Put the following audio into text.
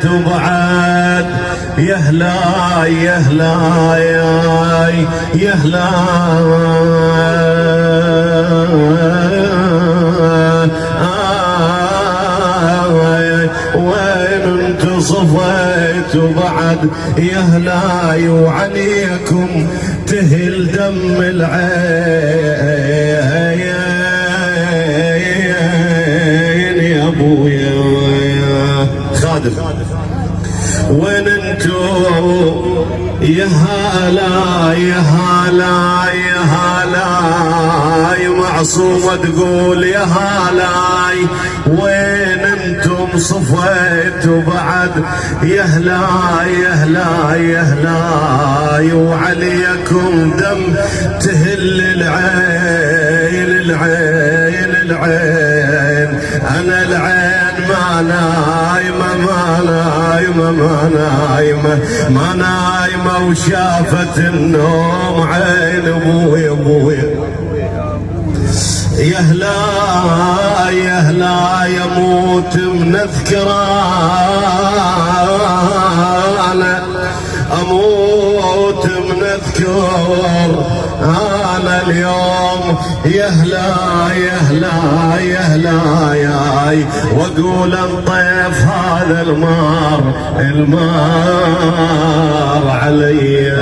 صفيت بعد يهلا يهلا يهلا وين انت صفيت بعد يهلا وعليكم تهل دم العين يا ابويا خادم وين انتو يا هلا يا هلا يا هلا يا معصومة تقول يا هلا وين انتم صفيتوا بعد يا هلا يا هلا يا هلا وعليكم دم تهل العين العين العين انا العين ما نايمة ما نايمة ما نايمة ما نايمة وشافت النوم عين ابوي ابوي يا هلا يا هلا يموت من اذكره انا اموت من اذكر انا اليوم يا هلا يا هلا يا هلا ياي واقول انطيف هذا المار المار علي